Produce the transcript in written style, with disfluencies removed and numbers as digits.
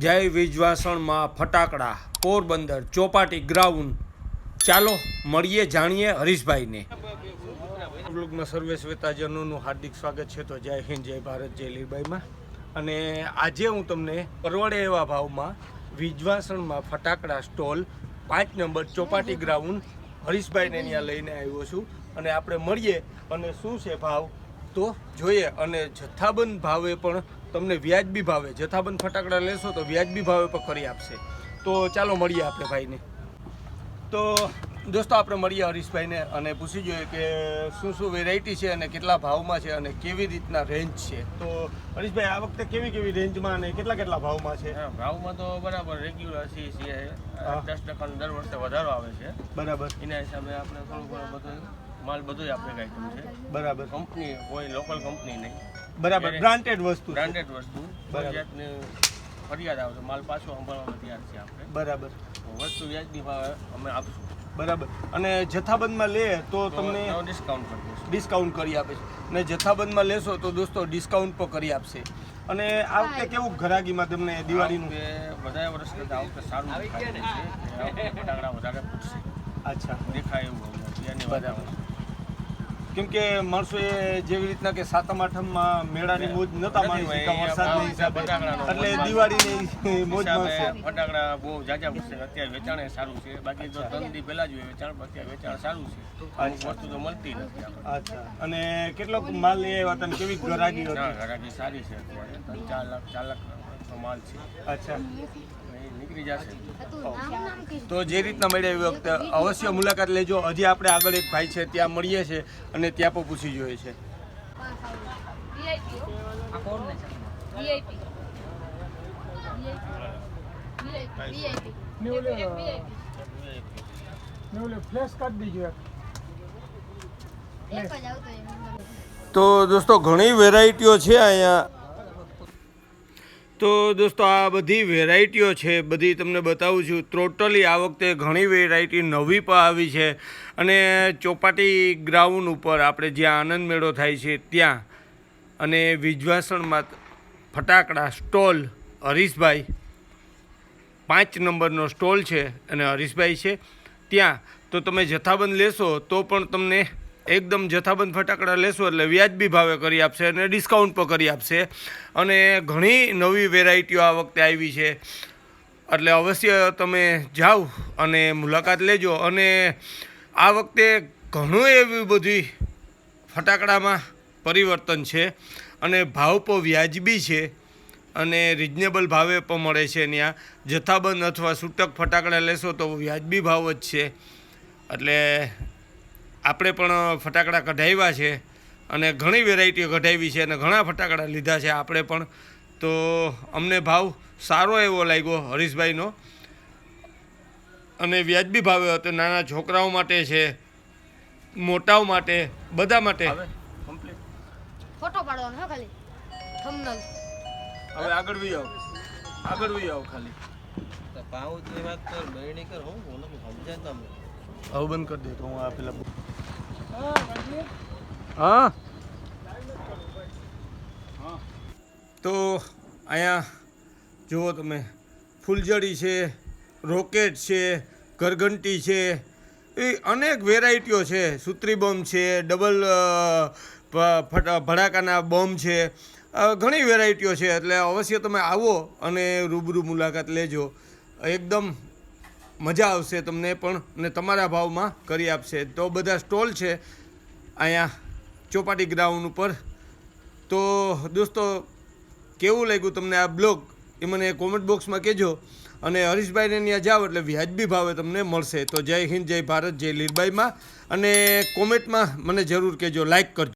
જય વિજવાસણમાં ફટાકડા પોરબંદર ચોપાટી ગ્રાઉન્ડ. ચાલો મળીએ, જાણીએ હરીશભાઈને. બ્લોગમાં સર્વે શ્વેતાજનોનું હાર્દિક સ્વાગત છે. તો જય હિન્દ, જય ભારત, જય લીરબાઈમાં. અને આજે હું તમને પરવડે એવા ભાવમાં વિજવાસણમાં ફટાકડા સ્ટોલ 5 નંબર ચોપાટી ગ્રાઉન્ડ હરીશભાઈને ત્યાં લઈને આવ્યો છું. અને આપણે મળીએ અને શું છે ભાવ તો જોઈએ. અને જથ્થાબંધ ભાવે પણ તમને વ્યાજબી ભાવે જથ્થાબંધ ફટાકડા લેશો તો વ્યાજબી ભાવે પણ કરી આપશે. તો ચાલો મળીએ આપણે ભાઈને. તો દોસ્તો આપણે મળીએ હરીશભાઈને અને પૂછી જોઈએ કે શું શું વેરાયટી છે અને કેટલા ભાવમાં છે અને કેવી રીતના રેન્જ છે. તો હરીશભાઈ, આ વખતે કેવી કેવી રેન્જમાં અને કેટલા ભાવમાં છે? ભાવમાં તો બરાબર રેગ્યુલર છે. 10% દર વર્ષે વધારો આવે છે. બરાબર. એના હિસાબે આપણે થોડું ઘણું બધું માલ બધું આપણે આઈટમ છે. બરાબર. કંપની કોઈ લોકલ કંપની નહીં. બરાબર. બ્રાન્ડેડ વસ્તુ. જાતની ફરિયાદ આવે તો માલ પાછો સંભાળવામાં તૈયાર છે આપણે. બરાબર. વસ્તુ વ્યાજબી ભાવે અમે આપશું. બરાબર. અને જથ્થાબંધમાં લે તો તમને ડિસ્કાઉન્ટ કરી આપે છે. અને જથ્થાબંધમાં લેશો તો દોસ્તો ડિસ્કાઉન્ટ પણ કરી આપશે. અને આ વખતે કેવું ઘરાગીમાં તમને દિવાળીનું બધા વર્ષ કરતાં આ વખતે સારું ફટાકડા વધારે પૂછશે. અચ્છા, દેખાય એવું. બરાબર. કેમ કે માણસોએ જેવી રીતના કે સાતમ આઠમમાં મેળાની મોજ નતા માણી વરસાદના હિસાબે, એટલે દિવાળીની મોજ મળશે. ફટાકડા બહુ જાજા મળશે. અત્યારે વેચાણ સારું છે. બાકી તો 3 દી પહેલા જ વેચાણ, અત્યારે વેચાણ સારું છે. વસ્તુ તો મળતી નથી. અચ્છા. અને કેટલો માલ લઈ આવ્યા હતા? કેવી ગરાગી હતી? ગરાગી સારી છે. અત્યારે 4 લાખ માલ છે. અચ્છા, નીકળી જશે. તો જે રીતના મળ્યા એવી વખતે અવશ્ય મુલાકાત લેજો. હજી આપણે આગળ એક ભાઈ છે ત્યાં મળીએ છીએ અને ત્યાં પણ પૂછી જોઈએ છે. તો દોસ્તો ઘણી વેરાયટીઓ છે અહીંયા. તો દોસ્તો આ બધી વેરાયટીઓ છે, બધી તમને બતાવું છું. ટોટલી આ વખતે ઘણી વેરાયટી નવી પણ આવી છે. અને ચોપાટી ગ્રાઉન્ડ ઉપર આપણે જ્યાં આનંદ મેળો થાય છે ત્યાં અને વિજવાસણમાં ફટાકડા સ્ટોલ હરીશભાઈ 5 નંબરનો સ્ટોલ છે અને હરીશભાઈ છે ત્યાં. તો તમે જથ્થાબંધ લેશો તો પણ તમને એકદમ જથ્થાબંધ ફટાકડા લેશો એટલે વ્યાજબી ભાવે કરી આપશે અને ડિસ્કાઉન્ટ પણ કરી આપશે. અને ઘણી નવી વેરાયટીઓ આ વખતે આવી છે, એટલે અવશ્ય તમે જાઓ અને મુલાકાત લેજો. અને આ વખતે ઘણું એવી બધી ફટાકડામાં પરિવર્તન છે અને ભાવ પણ વ્યાજબી છે અને રિઝનેબલ ભાવે પણ મળે છે. ત્યાં જથ્થાબંધ અથવા છૂટક ફટાકડા લેશો તો વ્યાજબી ભાવ જ છે. એટલે આપણે પણ ફટાકડા કઢાવ્યા છે અને ઘણી વેરાયટીઓ કઢાવી છે અને ઘણા ફટાકડા લીધા છે આપણે પણ. તો અમને ભાવ સારો એવો લાગ્યો હરીશભાઈનો અને વ્યાજબી ભાવે હતો. નાના છોકરાઓ માટે છે, મોટાઓ માટે, બધા માટે. ફોટો પાડવાનો છે ખાલી થંબનેલ. હવે આગળ વી આવો ખાલી. ભાવની વાત કર, બરણી કર. હું સમજાય ના મને. હવે બંધ કરી દે તો હું આ પેલા. હા, તો અહીંયા જુઓ તમે, ફૂલઝડી છે, રોકેટ છે, ઘરઘંટી છે, એ અનેક વેરાયટીઓ છે. સુત્રી બોમ્બ છે, ડબલ ભડાકાના બોમ્બ છે, ઘણી વેરાયટીઓ છે. એટલે અવશ્ય તમે આવો અને રૂબરૂ મુલાકાત લેજો. એકદમ મજા આવશે તમને પણ અને તમારા ભાવમાં કરી આપશે. તો બધા સ્ટોલ છે અહીંયા ચોપાટી ગ્રાઉન્ડ ઉપર. તો દોસ્તો, કેવું લાગ્યું તમને આ બ્લોગ એ મને કોમેન્ટ બોક્સમાં કહેજો. અને હરીશભાઈને ત્યાં જાઓ એટલે વ્યાજબી ભાવે તમને મળશે. તો જય હિન્દ, જય ભારત, જય લીરબાઈમાં. અને કોમેન્ટમાં મને જરૂર કહેજો, લાઈક કરજો.